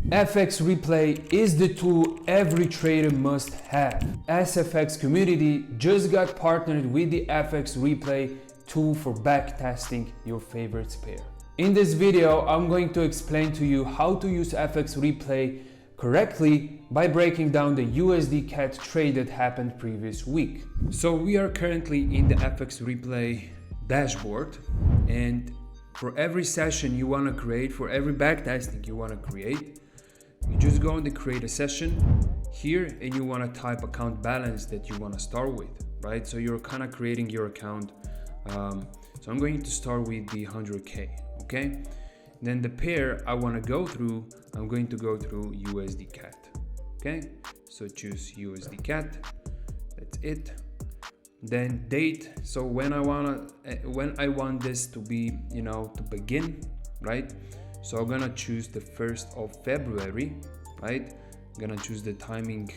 Fxreplay is the tool every trader must have. SFX community just got partnered with the Fxreplay tool for backtesting your favorite pair. In this video, I'm going to explain to you how to use Fxreplay correctly by breaking down the Usdcad trade that happened previous week. So we are currently in the Fxreplay dashboard, and for every session you want to create, for every backtesting you want to create, you just go on to create a session here and you want to type account balance that you want to start with, right? So you're kind of creating your account. So I'm going to start with the 100K, okay? Then the pair I want to go through, I'm going to go through Usdcad, okay? So choose Usdcad, that's it. Then date, so when I want this to be, to begin, right? So I'm gonna choose the 1st of February, right? I'm gonna choose the timing,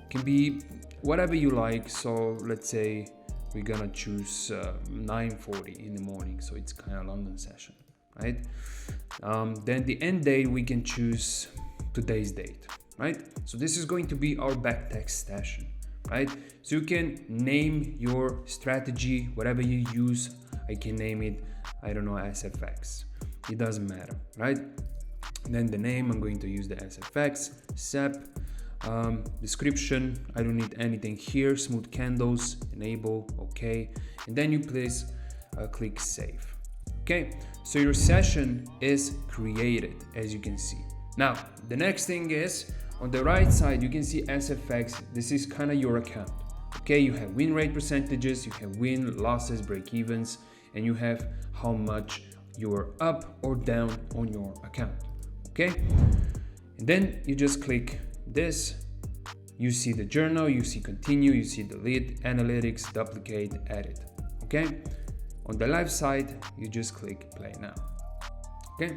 can be whatever you like. So let's say we're gonna choose 9:40 in the morning, so it's kind of London session, right? Then the end date, we can choose today's date, right? So this is going to be our backtest session, right? So you can name your strategy, whatever you use. I can name it, I don't know, SFX. It doesn't matter, right? Then the name, I'm going to use the SFX, SEP, description, I don't need anything here, smooth candles, enable, okay. And then you please click save, okay. So your session is created, as you can see. Now, the next thing is, on the right side, you can see SFX, this is kind of your account, okay. You have win rate percentages, you have win, losses, break evens, and you have how much you're up or down on your account, okay. And then you just click this, you see the journal, you see continue, you see delete, analytics, duplicate, edit, okay. On the left side, you just click play now, okay.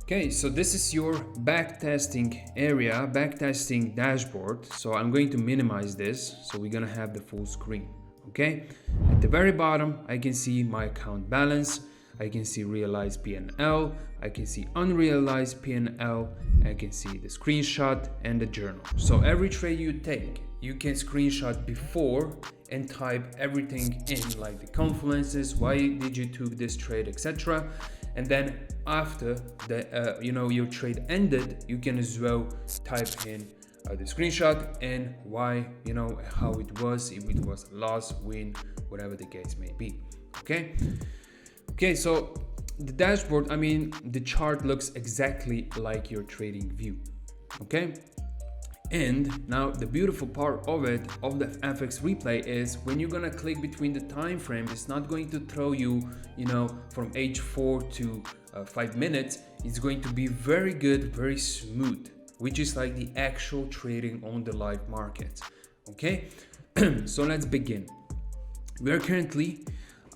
Okay, so this is your backtesting area, backtesting dashboard. So I'm going to minimize this, so we're gonna have the full screen. Okay, at the very bottom, I can see my account balance, I can see realized P&L, I can see unrealized P&L, I can see the screenshot and the journal. So every trade you take, you can screenshot before and type everything in, like the confluences, why did you took this trade, etc. And then after the your trade ended, you can as well type in the screenshot and why, how it was, if it was a loss, win, whatever the case may be. Okay, so the dashboard, the chart looks exactly like your trading view. Okay, and now the beautiful part of the Fxreplay is when you're gonna click between the time frame, it's not going to throw you, from H4 to 5 minutes. It's going to be very good, very smooth, which is like the actual trading on the live market. Okay, so let's begin. We are currently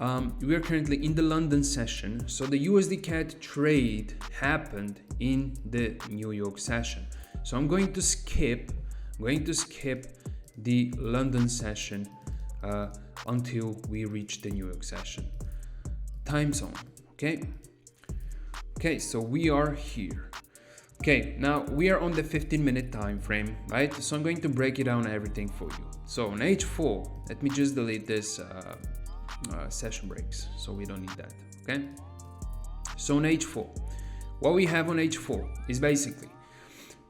in the London session. So the USDCAD trade happened in the New York session. So I'm going to skip the London session until we reach the New York session. Time zone, okay, so we are here. Okay, now we are on the 15-minute time frame, right? So I'm going to break it down everything for you. So on H4, let me just delete this session breaks, so we don't need that, okay? So on H4, what we have on H4 is basically,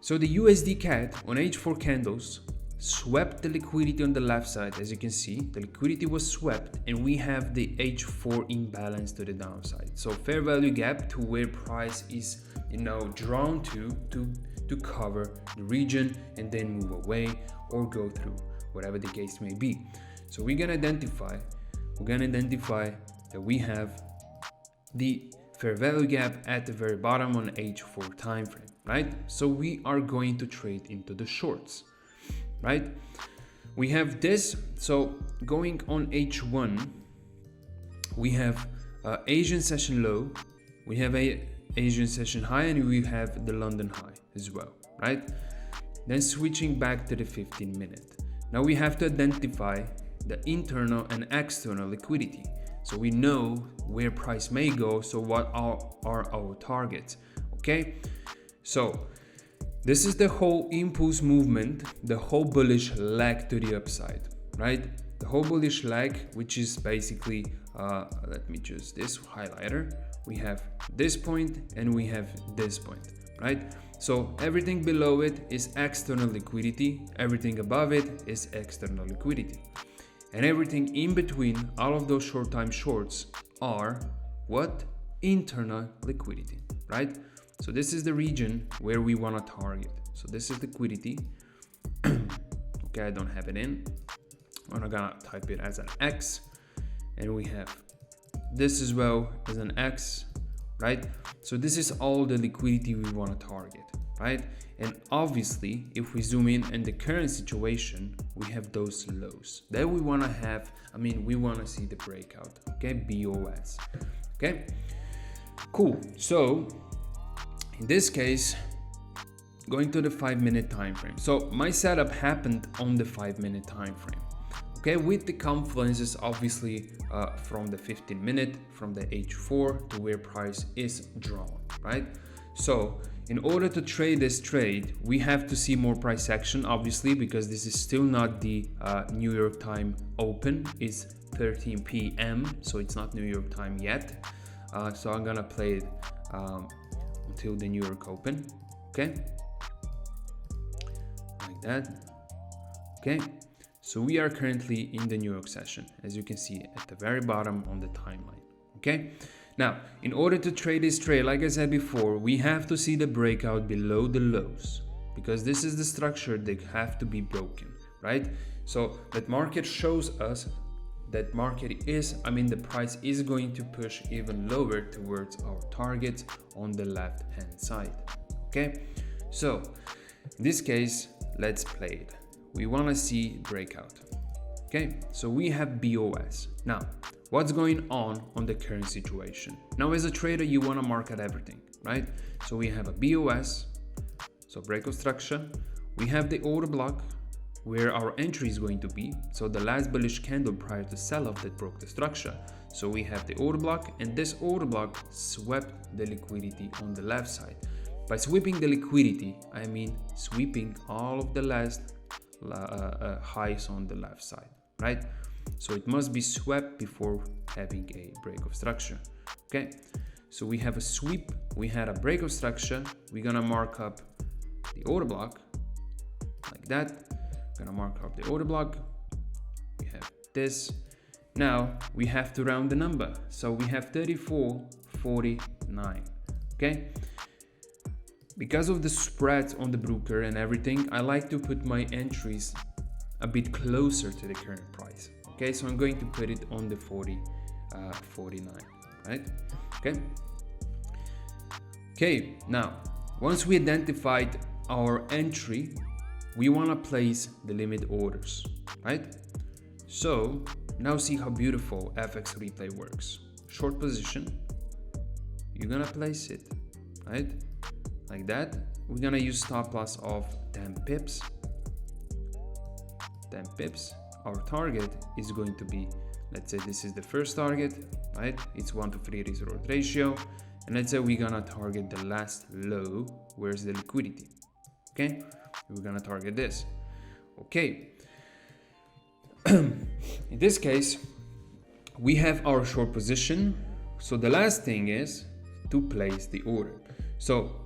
so the USDCAD on H4 candles swept the liquidity on the left side. As you can see, the liquidity was swept and we have the H4 imbalance to the downside. So fair value gap to where price is, drawn to cover the region and then move away or go through, whatever the case may be. So we're gonna identify that we have the fair value gap at the very bottom on H4 time frame, right? So we are going to trade into the shorts, right? We have this, so going on H1, we have Asian session low, we have a Asian session high, and we have the London high as well, right? Then switching back to the 15-minute. Now we have to identify the internal and external liquidity. So we know where price may go. So what are our targets? Okay, so this is the whole impulse movement, the whole bullish leg to the upside, right? The whole bullish leg, which is basically, let me choose this highlighter. We have this point and we have this point, right? So everything below it is external liquidity, everything above it is external liquidity. And everything in between, all of those short time shorts are what? Internal liquidity, right? So this is the region where we want to target. So this is liquidity. Okay, I don't have it in. I'm gonna type it as an X, and we have this as well as an X, right? So this is all the liquidity we want to target, right? And obviously, if we zoom in the current situation, we have those lows that we want to have. I mean, we want to see the breakout, okay? BOS, okay? Cool. So in this case, going to the 5-minute time frame. So my setup happened on the 5-minute time frame. Okay, with the confluences obviously from the 15-minute, from the H4 to where price is drawn, right? So in order to trade this trade, we have to see more price action, obviously, because this is still not the New York time open. It's 13 p.m. so it's not New York time yet. So I'm gonna play it until the New York open, okay? Like that, okay? So we are currently in the New York session, as you can see at the very bottom on the timeline, okay? Now, in order to trade this trade, like I said before, we have to see the breakout below the lows, because this is the structure that have to be broken, right? So that market shows us that market is, the price is going to push even lower towards our targets on the left hand side, okay? So in this case, let's play it. We want to see breakout, okay? So we have BOS. Now, what's going on the current situation? Now, as a trader, you want to market everything, right? So we have a BOS, so breakout structure. We have the order block where our entry is going to be. So the last bullish candle prior to sell-off that broke the structure. So we have the order block, and this order block swept the liquidity on the left side. By sweeping the liquidity, I mean sweeping all of the last highs on the left side, right? So it must be swept before having a break of structure, okay? So we have a sweep, we had a break of structure. We're gonna mark up the order block like that. Gonna mark up the order block. We have this. Now we have to round the number, so we have 34.49, okay? Because of the spreads on the broker and everything, I like to put my entries a bit closer to the current price. Okay, so I'm going to put it on the 49, right? Okay, now, once we identified our entry, we want to place the limit orders, right? So now see how beautiful Fxreplay works. Short position, you're gonna place it, right? Like that. We're gonna use stop loss of 10 pips. 10 pips. Our target is going to be, let's say this is the first target, right? It's 1 to 3 resort ratio. And let's say we're gonna target the last low. Where's the liquidity? Okay, we're gonna target this. Okay. In this case, we have our short position. So the last thing is to place the order. So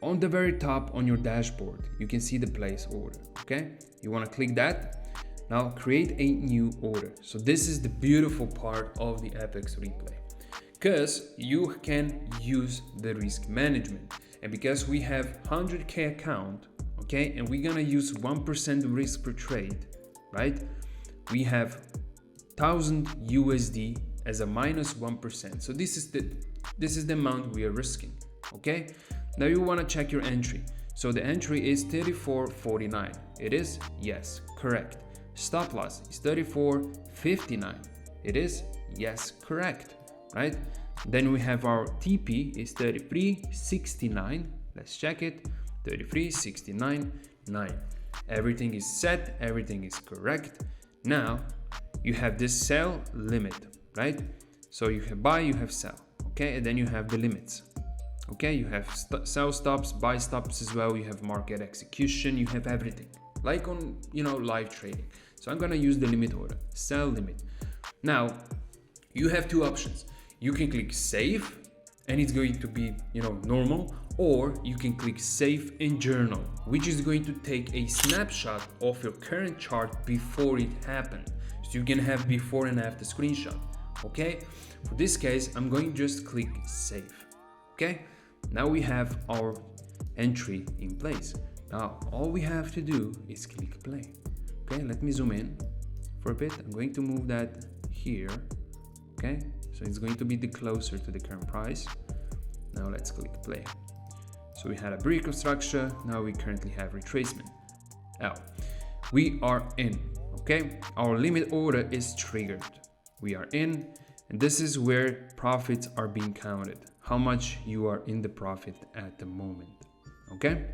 on the very top on your dashboard, you can see the place order, okay? You wanna click that. Now create a new order. So this is the beautiful part of the Fxreplay, because you can use the risk management. And because we have 100K account, okay, and we're gonna use 1% risk per trade, right? We have 1000 USD as a minus 1%. So this is the amount we are risking, okay? Now you wanna check your entry. So the entry is 34.49. It is? Yes, correct. Stop loss is 34.59. It is? Yes, correct, right? Then we have our TP is 33.69. Let's check it. 33.69.9. Everything is set, everything is correct. Now you have this sell limit, right? So you have buy, you have sell, okay, and then you have the limits. Okay, you have sell stops, buy stops as well, you have market execution, you have everything, like on, live trading. So I'm gonna use the limit order, sell limit. Now, you have two options. You can click save, and it's going to be, normal, or you can click save in journal, which is going to take a snapshot of your current chart before it happened. So you can have before and after screenshot, okay? For this case, I'm going to just click save, okay? Now we have our entry in place. Now, all we have to do is click play. Okay, let me zoom in for a bit. I'm going to move that here. Okay, so it's going to be the closer to the current price. Now let's click play. So we had a brick of structure. Now we currently have retracement. Now we are in. Okay, our limit order is triggered. We are in, and this is where profits are being counted. How much you are in the profit at the moment. Okay,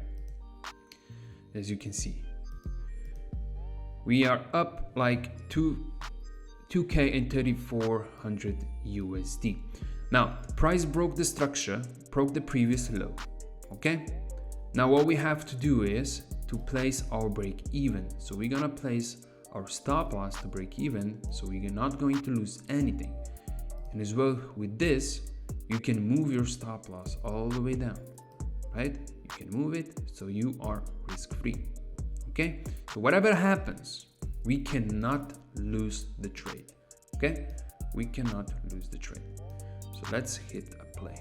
as you can see, we are up like 2K and 3,400 USD. Now, price broke the structure, broke the previous low. Okay, now what we have to do is to place our break even. So we're gonna place our stop loss to break even, so we're not going to lose anything. And as well with this, you can move your stop loss all the way down, right? You can move it so you are risk-free. Okay, so whatever happens, we cannot lose the trade. Okay, we cannot lose the trade. So let's hit a play.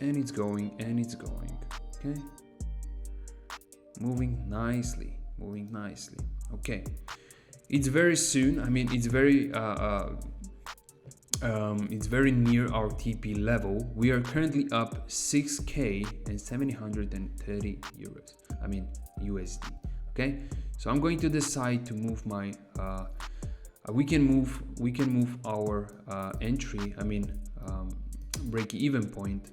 And it's going, and it's going. Okay, moving nicely, moving nicely. Okay, it's very soon. I mean, it's very near our TP level. We are currently up 6K and 730 euros. I mean USD. Okay, so I'm going to decide to move my. We can move our entry. I mean break-even point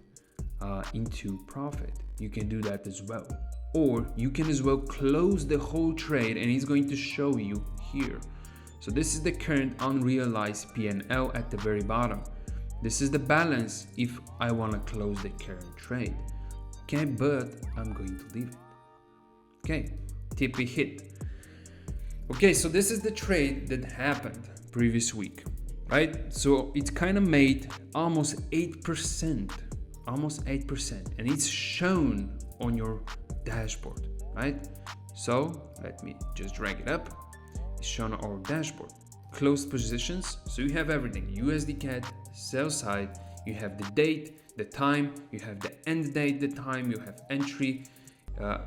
into profit. You can do that as well. Or you can as well close the whole trade, and it's going to show you here. So this is the current unrealized P&L at the very bottom. This is the balance if I want to close the current trade. Okay, but I'm going to leave it. Okay, TP hit. Okay, so this is the trade that happened previous week, right? So it kind of made almost 8%, and it's shown on your dashboard, right? So let me just drag it up. It's shown on our dashboard. Closed positions, so you have everything. Usdcad, sell side, you have the date, the time, you have the end date, the time, you have entry,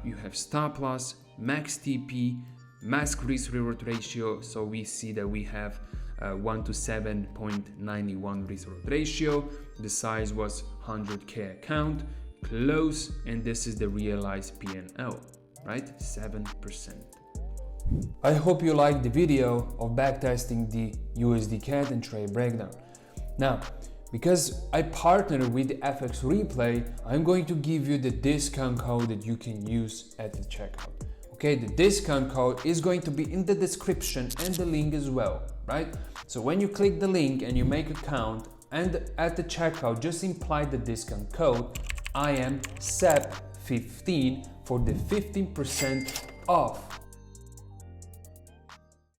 you have stop loss, max TP, max risk reward ratio. So we see that we have 1 to 7.91 risk reward ratio. The size was 100K account, close, and this is the realized P&L, right? 7%. I hope you liked the video of backtesting the Usdcad and trade breakdown. Now, because I partnered with the Fxreplay, I'm going to give you the discount code that you can use at the checkout. Okay, the discount code is going to be in the description and the link as well, right? So when you click the link and you make account, and at the checkout, just imply the discount code, I am SEP15 for the 15% off